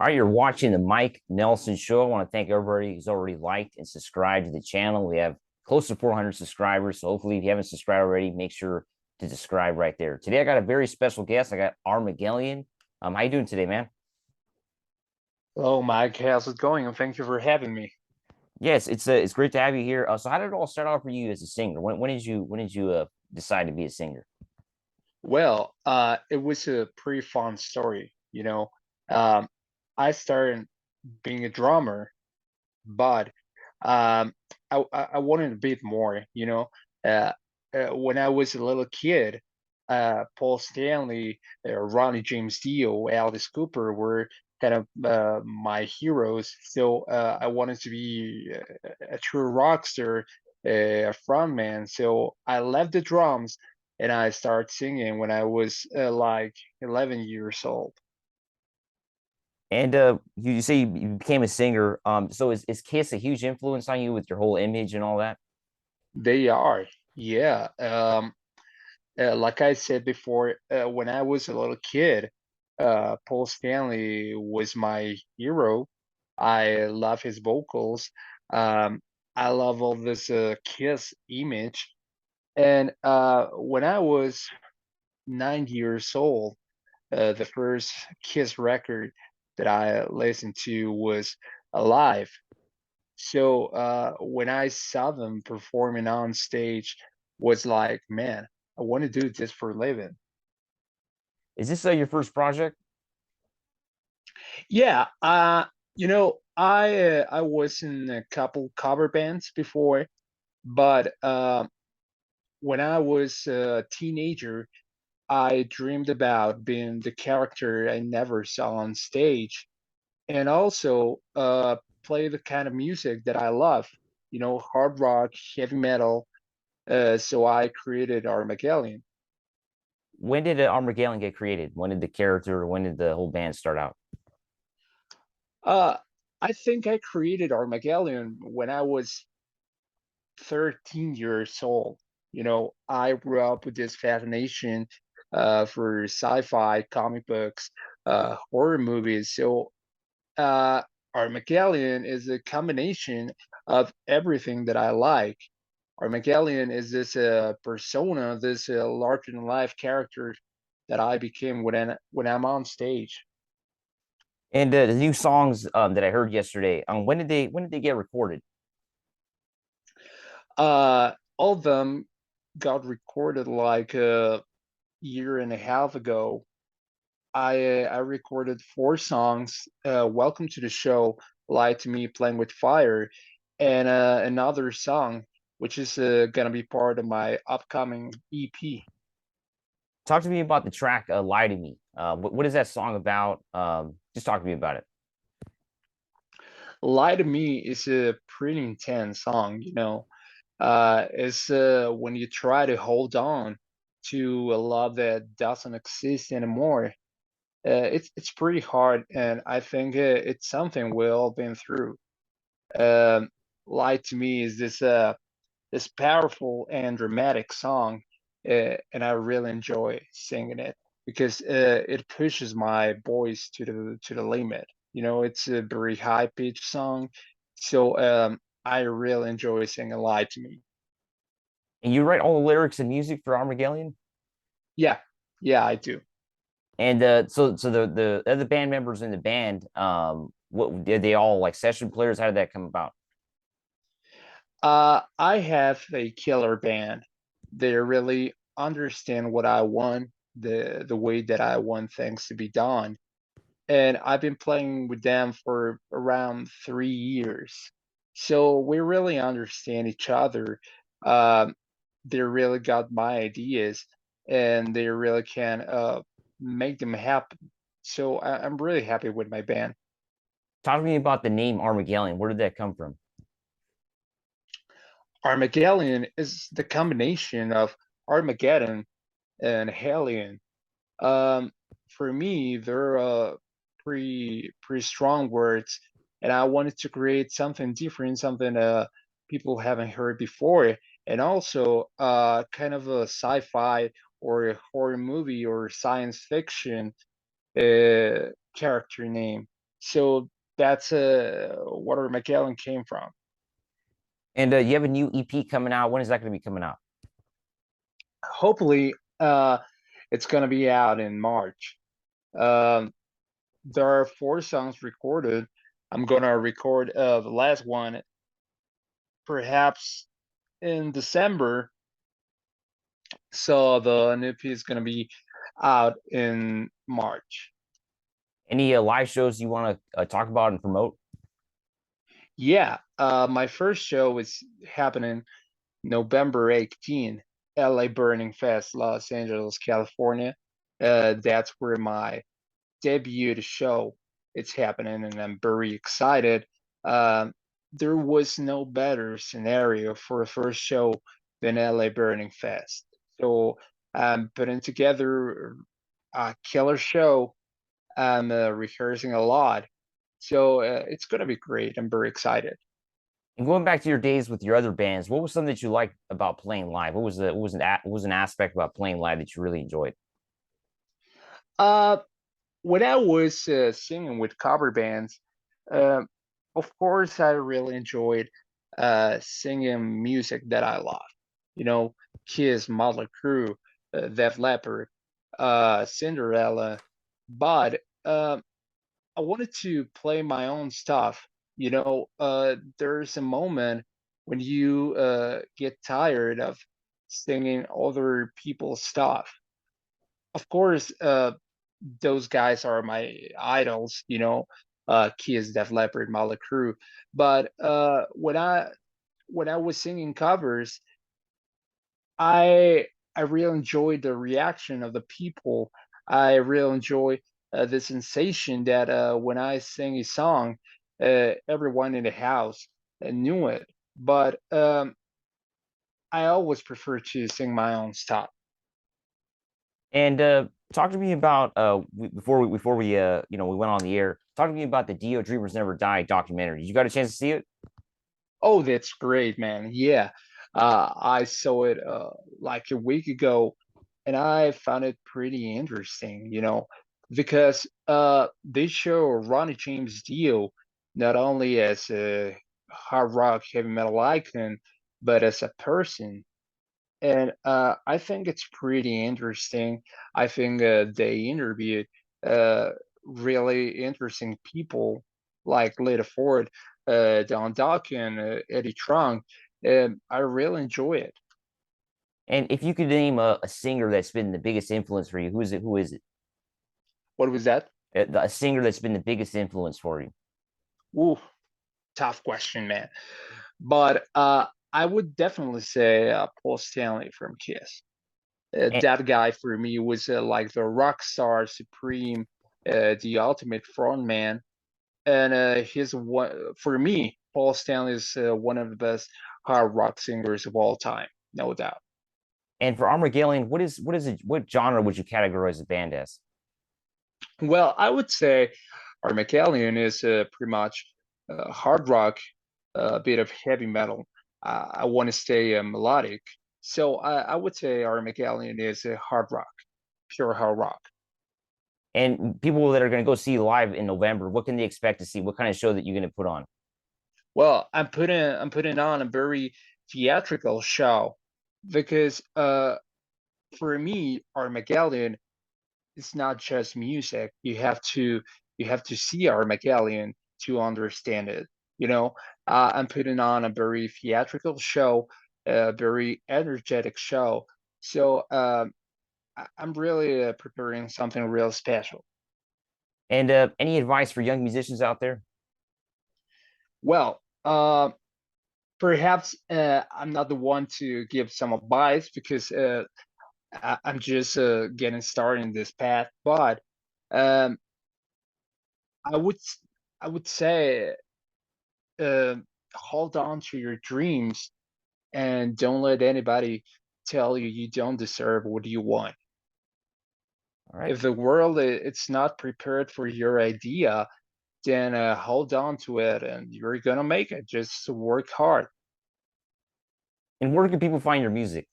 All right, you're watching the Mike Nelson Show. I want to thank everybody who's already liked and subscribed to the channel. We have close to 400 subscribers, so hopefully, if you haven't subscribed already, make sure to subscribe right there. Today, I got a very special guest. I got Armagelion. How you doing today, man? Hello, Mike. How's it going? And thank you for having me. Yes, it's great to have you here. So, how did it all start off for you as a singer? When did you decide to be a singer? It was a pretty fun story. Um, I started being a drummer, but I wanted a bit more. Uh, when I was a little kid, Paul Stanley, Ronnie James Dio, Alice Cooper were kind of my heroes. So I wanted to be a true rock star, a frontman. So I left the drums and I started singing when I was like 11 years old. And you say you became a singer. So is Kiss a huge influence on you with your whole image and all that? They are, yeah. Like I said before, when I was a little kid, Paul Stanley was my hero. I love his vocals. Um, I love all this Kiss image. And when I was 9 years old, the first Kiss record that I listened to was Alive. So when I saw them performing on stage, was like, man, I want to do this for a living. Is this your first project? Yeah, I was in a couple cover bands before, but when I was a teenager, I dreamed about being the character I never saw on stage, and also play the kind of music that I love. Hard rock, heavy metal. So I created Armageddon. When did Armageddon get created? When did the character? When did the whole band start out? Uh, I think I created Armageddon when I was 13 years old. I grew up with this fascination for sci-fi, comic books, horror movies. So Armageddon is a combination of everything that I like. Armageddon is this persona, this larger than life character that I became when I'm on stage. And the new songs that I heard yesterday, when did they get recorded? All of them got recorded like a year and a half ago. I recorded four songs. Welcome to the show, "Lie to Me," "Playing with Fire," and another song which is gonna be part of my upcoming EP. Talk to me about the track "Lie to Me." What is that song about? Just talk to me about it. "Lie to Me" is a pretty intense song. It's when you try to hold on to a love that doesn't exist anymore. It's pretty hard, and I think it's something we've all been through. Um, "Lie to Me" is this powerful and dramatic song, and I really enjoy singing it because it pushes my voice to the limit. It's a very high pitched song, so I really enjoy singing "Lie to Me." And you write all the lyrics and music for Armageddon. Yeah, yeah, I do. And so the other band members in the band, what did they all like session players? How did that come about? I have a killer band. They really understand what I want, the way that I want things to be done. And I've been playing with them for around 3 years. So we really understand each other. Um, they really got my ideas and they really can make them happen. So I'm really happy with my band. Talk to me about the name Armageddon. Where did that come from? Armageddon is the combination of Armageddon and Hellion. Um, for me, they're pretty strong words, and I wanted to create something different, something people haven't heard before, and also kind of a sci-fi or a horror movie or science fiction character name. So that's what Armagelion came from. And you have a new EP coming out. When is that going to be coming out? Hopefully, it's gonna be out in March. Um, there are 4 songs recorded. I'm gonna record the last one perhaps in December. So the new EP is gonna be out in March. Any live shows you want to talk about and promote? Yeah, my first show is happening November 18th, LA Burning Fest, Los Angeles, California. That's where my debut show it's happening, and I'm very excited. Um, there was no better scenario for a first show than LA Burning Fest. So I'm putting together a killer show. I'm rehearsing a lot. So it's going to be great. I'm very excited. And going back to your days with your other bands, what was something that you liked about playing live? What was an aspect about playing live that you really enjoyed? Uh, when I was singing with cover bands, uh, of course, I really enjoyed singing music that I love. You know, Kiss, Motley Crue, Def Leppard, Cinderella. But I wanted to play my own stuff. There's a moment when you get tired of singing other people's stuff. Of course, those guys are my idols, Kiss, Def Leppard, Motley Crue. But when I was singing covers, I I really enjoyed the reaction of the people. I really enjoy the sensation that when I sing a song, everyone in the house knew it. But I always prefer to sing my own stuff. And talk to me about before we we went on the air. Talk to me about the Dio Dreamers Never Die documentary. Did you got a chance to see it? Oh, that's great, man. Yeah. I saw it like a week ago, and I found it pretty interesting, because they show Ronnie James Dio not only as a hard rock heavy metal icon, but as a person. And I think it's pretty interesting. I think they interviewed uh, really interesting people like Lita Ford, Don Dawkins, Eddie Trunk. I really enjoy it. And if you could name a singer that's been the biggest influence for you, who is it? Who is it? What was that? A singer that's been the biggest influence for you. Ooh, tough question, man. But I would definitely say Paul Stanley from Kiss. And, That guy for me was like the rock star supreme, the ultimate frontman. And he's one for me. Paul Stanley is one of the best hard rock singers of all time, no doubt. and for Armagelion, what genre would you categorize the band as? Well, I would say Armagelion is pretty much hard rock, a bit of heavy metal. I want to stay melodic, so I would say Armagelion is hard rock, pure hard rock. And people that are going to go see you live in November, what can they expect to see? What kind of show that you're going to put on? Well, I'm putting on a very theatrical show because for me, Armageddon is not just music. You have to see Armageddon to understand it. I'm putting on a very theatrical show, a very energetic show. So I'm really preparing something real special. And any advice for young musicians out there? Well, perhaps I'm not the one to give some advice because I'm just getting started in this path. But um, I would I would say uh, hold on to your dreams and don't let anybody tell you you don't deserve what you want. All right. If the world it's not prepared for your idea, then hold on to it and you're gonna make it. Just work hard. And where can people find your music?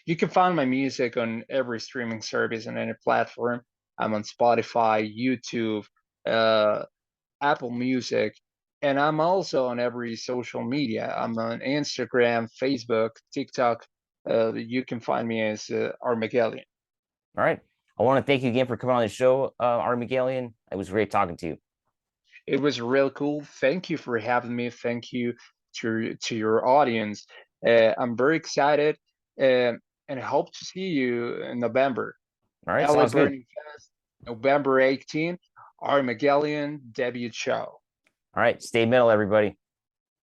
You can find my music on every streaming service and any platform. I'm on Spotify, YouTube, uh, Apple Music, and I'm also on every social media. I'm on Instagram, Facebook, TikTok. You can find me as Armagelion. All right. I want to thank you again for coming on the show, Armagelion. It was great talking to you. It was real cool. Thank you for having me. Thank you to your audience. I'm very excited, and hope to see you in November. All right. LA Sounds good. Burning Fest, November 18th, Armagelion debut show. All right. Stay metal, everybody.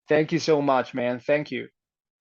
Thank you so much, man. Thank you.